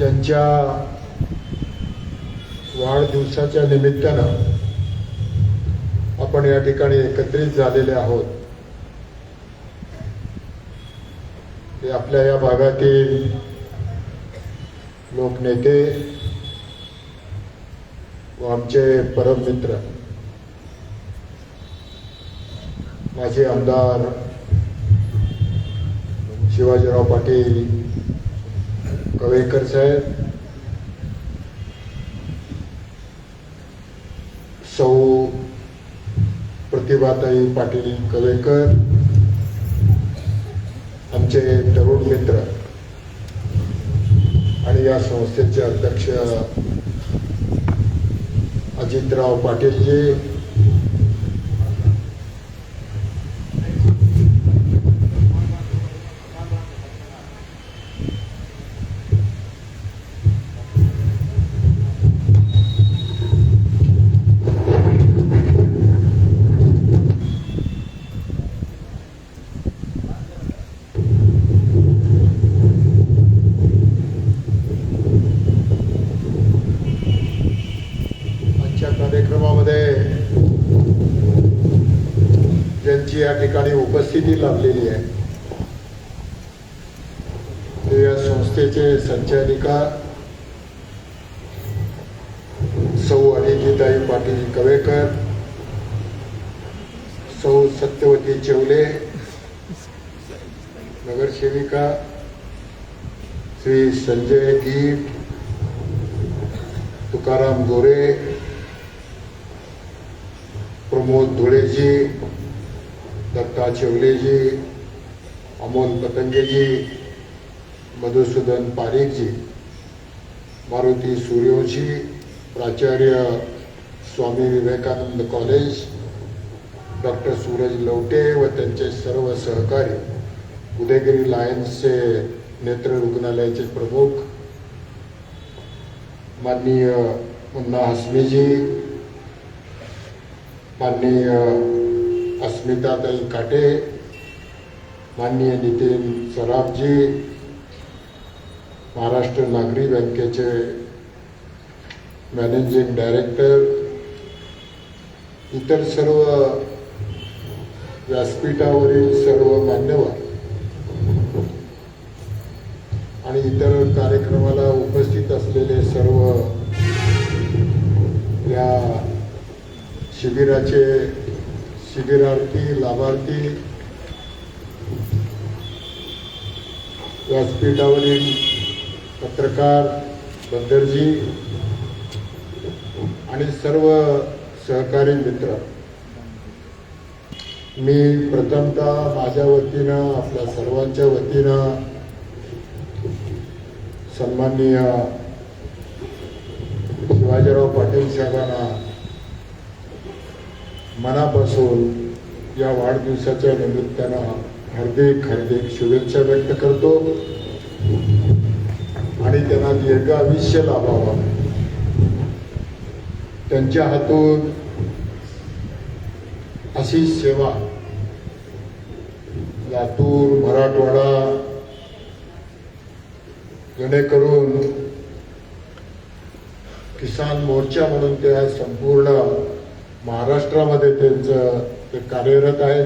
ज्यांच्या वाढदिवसाच्या निमित्तानं आपण या ठिकाणी एकत्रित झालेले आहोत, ते आपल्या या भागातील लोकनेते व आमचे परम मित्र माजी आमदार शिवाजीराव पाटील कवेकर साहेब, सौ प्रतिभाताई पाटील कवेकर, आमचे तरुण मित्र आणि या संस्थेचे अध्यक्ष अजितराव पाटीलजी, कार्यक्रमामध्ये ज्यांची या ठिकाणी उपस्थिती लाभलेली आहे ते या संस्थेचे संचालिका सौ अनिकेताई पाटील कवेकर, सौ सत्यवती चेवले, नगरसेविका श्री संजय गीट, तुकाराम गोरे, प्रमोद धुळेजी, दत्ता चेवलेजी, अमोल पतंगेजी, मधुसूदन पारिकजी, मारुती सूर्यवंशी, प्राचार्य स्वामी विवेकानंद कॉलेज, डॉक्टर सूरज लवटे व त्यांचे सर्व सहकारी, उदयगिरी लायन्सचे नेत्र रुग्णालयाचे प्रमुख माननीय मुन्ना हसमीजी, माननीय अस्मिताताई काटे, माननीय नितीन सराफजी, महाराष्ट्र नागरी बँकेचे मॅनेजिंग डायरेक्टर, इतर सर्व व्यासपीठावरील सर्व मान्यवर आणि इतर कार्यक्रमाला उपस्थित असलेले सर्व या शिबिराचे शिबिरार्थी, लाभार्थी, व्यासपीठावरील पत्रकार बंदरजी आणि सर्व सहकारी मित्र, मी प्रथमतः माझ्या वतीनं आपल्या सर्वांच्या वतीनं सन्माननीय शिवाजीराव पाटील साहेबांना मनापासून या वाढदिवसाच्या निमित्तानं हार्दिक हार्दिक शुभेच्छा व्यक्त करतो आणि त्यांना दीर्घ आयुष्य लाभावं, त्यांच्या हातून अशी सेवा लातूर, मराठवाडा, जेणेकरून किसान मोर्चा म्हणून ते आज संपूर्ण महाराष्ट्रामध्ये त्यांचं ते कार्यरत आहे,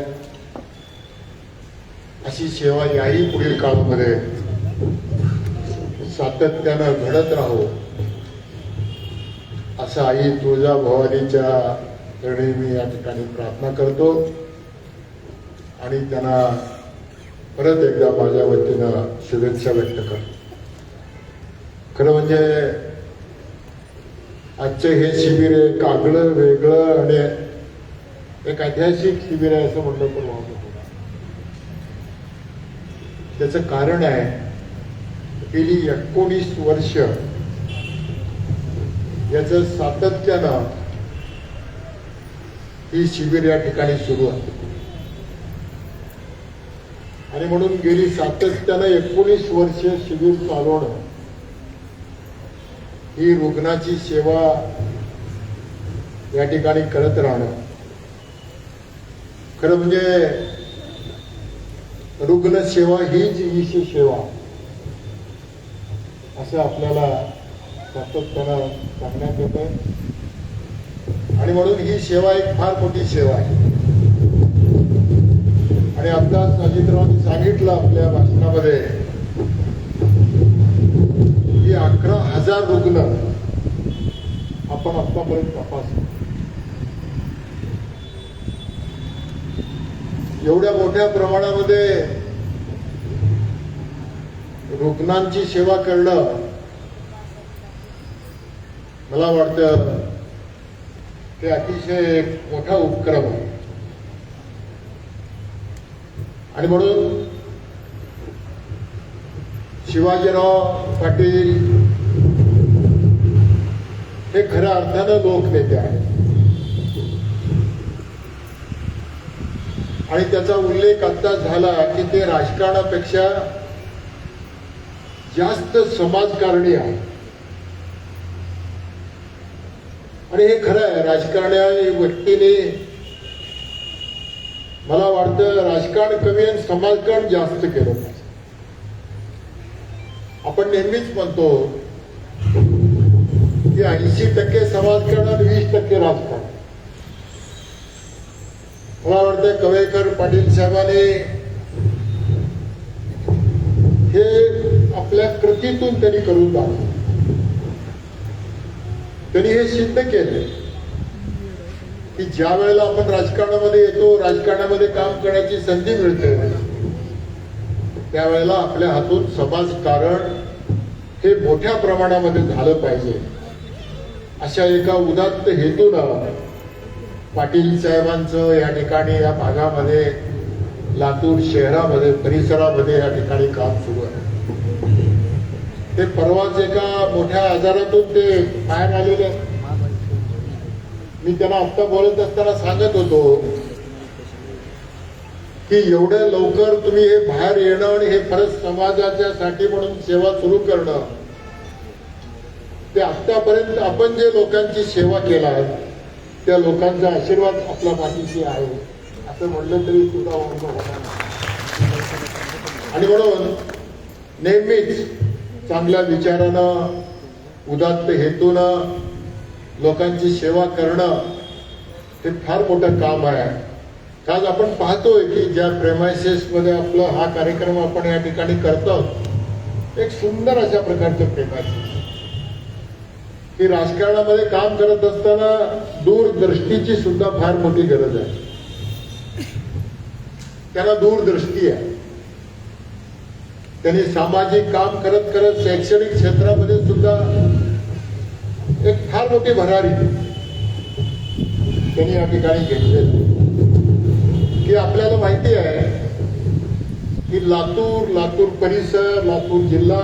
अशी सेवा याही पुढील काळामध्ये सातत्यानं घडत राहो असं आई तुळजाभवानीच्या चरणी मी या ठिकाणी प्रार्थना करतो आणि त्यांना परत एकदा माझ्या वतीनं शुभेच्छा व्यक्त करतो. खरं म्हणजे आजचं हे शिबिर एक आगळं वेगळं आणि एक ऐतिहासिक शिबिर आहे असं म्हणलं पण वाटत. त्याचं कारण आहे, गेली 19 वर्ष याचं सातत्यानं ही शिबिर या ठिकाणी सुरू आहे आणि म्हणून गेली सातत्यानं 19 वर्ष शिबिर चालवणं, ही रुग्णाची सेवा या ठिकाणी करत राहणं, खरं म्हणजे रुग्ण सेवा हीच ईश सेवा असं आपल्याला सातत्यानं सांगण्यात येतं. आणि म्हणून ही सेवा एक फार मोठी सेवा आहे. आणि आत्ताच अजितरावांनी सांगितलं आपल्या भाषणामध्ये की 11,000 रुग्ण आपण आतापर्यंत तपासले. एवढ्या मोठ्या प्रमाणामध्ये रुग्णांची सेवा करणं मला वाटतं ते अतिशय मोठा उपक्रम आहे. आणि म्हणून शिवाजीराव पाटील हे खऱ्या अर्थानं लोकनेते आहेत. आणि त्याचा उल्लेख आता झाला की ते राजकारणापेक्षा जास्त समाजकारणी आहे. आणि हे खरं आहे. राजकारण्या व्यक्तीने मला वाटतं राजकारण कमी आणि समाजकारण जास्त केलं पाहिजे. आपण नेहमीच म्हणतो की 80% समाजकारण आणि 20% राजकारण. मला वाटतं कवेकर पाटील साहेबांनी हे आपल्या कृतीतून त्यांनी करून दाखवलं. त्यांनी हे सिद्ध केले की ज्या वेळेला आपण राजकारणामध्ये येतो, राजकारणामध्ये काम करण्याची संधी मिळते, त्यावेळेला आपल्या हातून समाजकारण हे मोठ्या प्रमाणामध्ये झालं पाहिजे. अशा एका उदात्त हेतूनं पाटील साहेबांचं या ठिकाणी या भागामध्ये लातूर शहरामध्ये परिसरामध्ये या ठिकाणी काम सुरू आहे. ते परवाच एका मोठ्या आजारातून ते बाहेर आलेले. मी त्यांना आत्ता बोलत असताना सांगत होतो की एवढ्या लवकर तुम्ही हे बाहेर येणं आणि हे परत समाजाच्या साठी म्हणून सेवा सुरू करणं, ते आतापर्यंत आपण जे लोकांची सेवा केला त्या लोकांचा आशीर्वाद आपल्या पाठीशी आहे असं म्हणलं तरी सुद्धा होणार. आणि म्हणून नेहमीच चांगल्या विचारानं उदात्त हेतूनं लोकांची सेवा करणं हे फार मोठं काम आहे. आज आपण पाहतोय की ज्या प्रेमायसेस मध्ये आपला हा कार्यक्रम आपण या ठिकाणी करतो, एक सुंदर अशा प्रकारचं प्रेमायसेस की राजकारणामध्ये काम करत असताना दूरदृष्टीची सुद्धा फार मोठी गरज आहे. त्यांना दूरदृष्टी आहे. त्यांनी सामाजिक काम करत करत शैक्षणिक क्षेत्रामध्ये सुद्धा एक फार मोठी भरारी त्यांनी या ठिकाणी घेतलेली. की आपल्याला माहिती आहे की लातूर परिसर, लातूर जिल्हा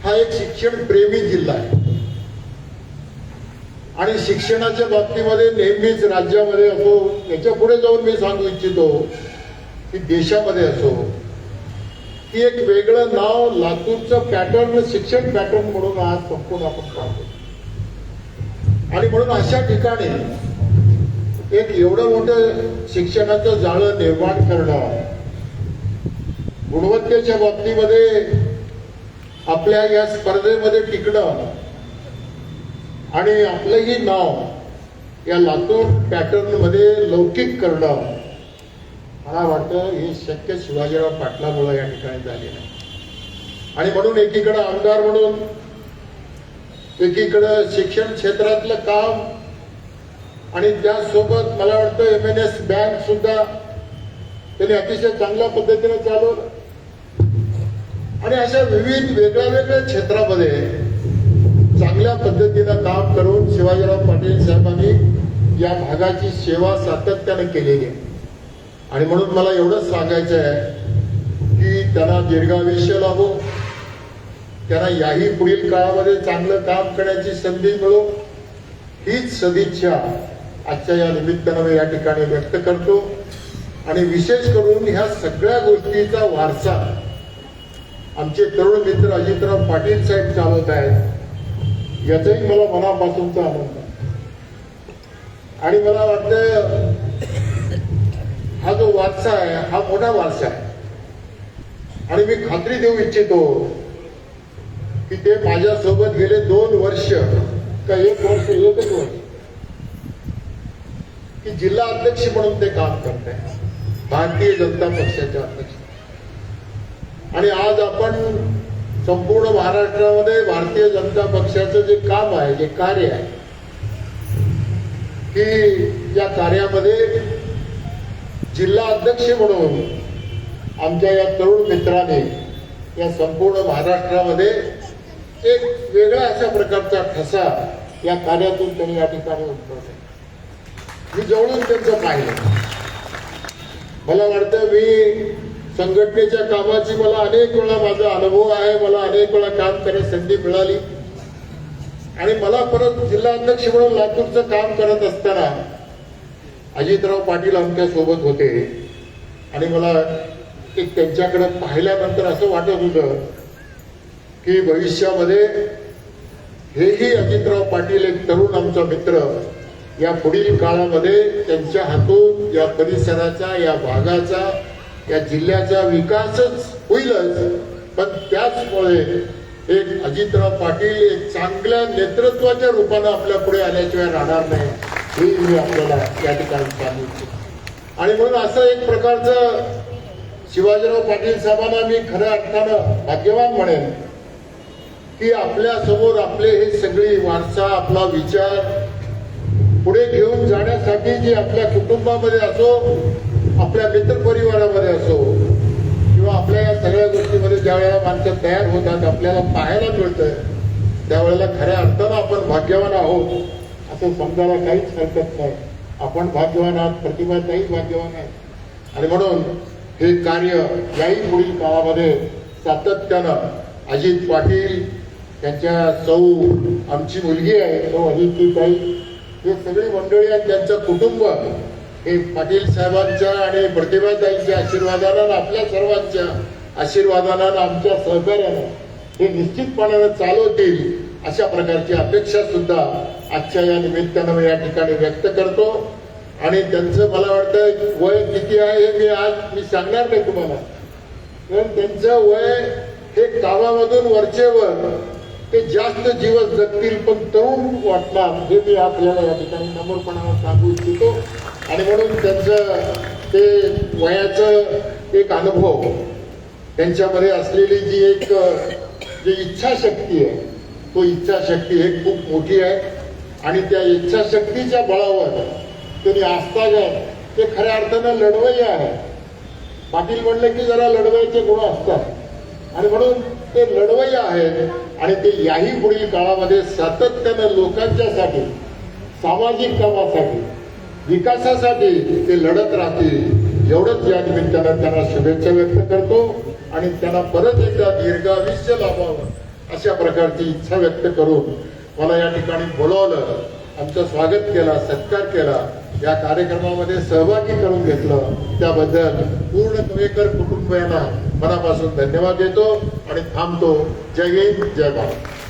हा एक शिक्षण प्रेमी जिल्हा आहे. आणि शिक्षणाच्या बाबतीमध्ये नेहमीच राज्यामध्ये असो, याच्या पुढे जाऊन मी सांगू इच्छितो की देशामध्ये असो, की एक वेगळं नाव लातूरचं पॅटर्न, शिक्षण पॅटर्न म्हणून आज संपूर्ण आपण पाहतो. आणि म्हणून अशा ठिकाणी एक एवढं मोठं शिक्षणाचं जाळं निर्माण करणं, गुणवत्तेच्या बाबतीमध्ये आपल्या या स्पर्धेमध्ये टिकणं आणि आपलंही नाव या लातूर पॅटर्न मध्ये लौकिक करणं, मला वाटतं हे शक्य शिवाजीराव पाटलामुळे या ठिकाणी झालेलं आहे. आणि म्हणून एकीकडे आमदार म्हणून, एकीकडे शिक्षण क्षेत्रातलं काम आणि त्यासोबत मला वाटतं MNS बँक सुद्धा त्यांनी अतिशय चांगल्या पद्धतीने चालवलं. आणि अशा विविध वेगळ्या क्षेत्रामध्ये चांगल्या पद्धतीनं काम करून शिवाजीराव पाटील साहेबांनी या भागाची सेवा सातत्याने केलेली आहे. आणि म्हणून मला एवढंच सांगायचं आहे की त्यांना दीर्घायुष्य लाभो, त्यांना याही पुढील काळामध्ये चांगलं काम करण्याची संधी मिळो, हीच सदिच्छा आजच्या या निमित्तानं मी या ठिकाणी व्यक्त करतो. आणि विशेष करून ह्या सगळ्या गोष्टीचा वारसा आमचे तरुण मित्र अजितराव पाटील साहेब चालवत आहेत, याचाही मला मनापासूनचा आनंद आहे. आणि मला वाटतं हा जो वारसा आहे हा मोठा वारसा आहे. आणि मी खात्री देऊ इच्छितो ते माझ्यासोबत गेले 2 वर्ष का 1 वर्ष, 1च वर्ष की जिल्हा अध्यक्ष म्हणून ते काम करत आहे, भारतीय जनता पक्षाचे अध्यक्ष. आणि आज आपण संपूर्ण महाराष्ट्रामध्ये भारतीय जनता पक्षाचं जे काम आहे, जे कार्य आहे, की या कार्यामध्ये जिल्हा अध्यक्ष म्हणून आमच्या या तरुण मित्राने या संपूर्ण महाराष्ट्रामध्ये एक वेगळ्या अशा प्रकारचा ठसा या कार्यातून त्यांनी या ठिकाणी उमटवला. मी जवळून त्यांचं पाहिलं. मला वाटतं मी संघटनेच्या कामाची मला अनेक वेळा माझा अनुभव आहे, मला अनेक वेळा काम करण्याची संधी मिळाली. आणि मला परत जिल्हा अध्यक्ष म्हणून लातूरचं काम करत असताना अजितराव पाटील आमच्या सोबत होते. आणि मला एक त्यांच्याकडे पाहिल्यानंतर असं वाटत होतं की भविष्यामध्ये हेही अजितराव पाटील एक तरुण आमचा मित्र या पुढील काळामध्ये त्यांच्या हातून या परिसराचा, या भागाचा, या जिल्ह्याचा विकासच होईलच, पण त्याचमुळे एक अजितराव पाटील एक चांगल्या नेतृत्वाच्या रूपानं आपल्या पुढे आल्याशिवाय राहणार नाही, हे मी आपल्याला या ठिकाणी सांगितले. आणि म्हणून असं एक प्रकारचं शिवाजीराव पाटील साहेबांना मी खऱ्या अर्थानं भाग्यवान म्हणेन की आपल्या समोर आपले हे सगळी वारसा, आपला विचार पुढे घेऊन जाण्यासाठी जे आपल्या कुटुंबामध्ये असो, आपल्या मित्रपरिवारामध्ये असो, किंवा आपल्या या सगळ्या गोष्टीमध्ये ज्या वेळेला माणसं तयार होतात, आपल्याला पाहायला मिळतंय, त्यावेळेला खऱ्या अर्थानं आपण भाग्यवान आहोत असं समजायला काहीच हरकत नाही. आपण भाग्यवान आहात, प्रतिभाताई भाग्यवान आहे. आणि म्हणून हे कार्य याही पुढील काळामध्ये सातत्यानं अजित पाटील, त्यांच्या सौ आमची मुलगी आहे सौ अजितताई, हे सगळी मंडळी आणि त्यांचं कुटुंब हे पाटील साहेबांच्या आणि प्रतिभाताईंच्या आशीर्वादानं, आपल्या सर्वांच्या आशीर्वादानं, आमच्या सहकार्यानं हे निश्चितपणानं चालवतील अशा प्रकारची अपेक्षा सुद्धा आजच्या या निमित्तानं मी या ठिकाणी व्यक्त करतो. आणि त्यांचं मला वाटतं वय किती आहे हे मी सांगणार नाही तुम्हाला, कारण त्यांचं वय हे कामामधून वरचेवर ते जास्त दिवस जगतील, पण तरुण वाटणार हे मी आपल्याला या ठिकाणी नम्रपणानं सांगू इच्छितो. आणि म्हणून त्यांचं ते वयाचं एक अनुभव, त्यांच्यामध्ये असलेली जी एक जी इच्छाशक्ती आहे, तो इच्छाशक्ती हे खूप मोठी आहे. आणि त्या इच्छाशक्तीच्या बळावर त्यांनी आस्थागत ते खऱ्या अर्थानं लढवय्या आहे. पाटील म्हणले की जरा लढवयचे गुण असतात, आणि म्हणून ते लढवय्या आहेत. आणि ते याही पुढील काळामध्ये सातत्यानं लोकांच्यासाठी, सामाजिक कामासाठी, विकासासाठी ते लढत राहतील, एवढंच या निमित्तानं त्यांना शुभेच्छा व्यक्त करतो. आणि त्यांना परत एकदा दीर्घायुष्य लाभावं अशा प्रकारची इच्छा व्यक्त करून मला या ठिकाणी बोलावलं, आमचं स्वागत केला, सत्कार केला, या कार्यक्रमामध्ये सहभागी करून घेतलं, त्याबद्दल पूर्ण कवेकर कुटुंबियांना मनापासून धन्यवाद देतो आणि थांबतो. जय हिंद, जय भारत.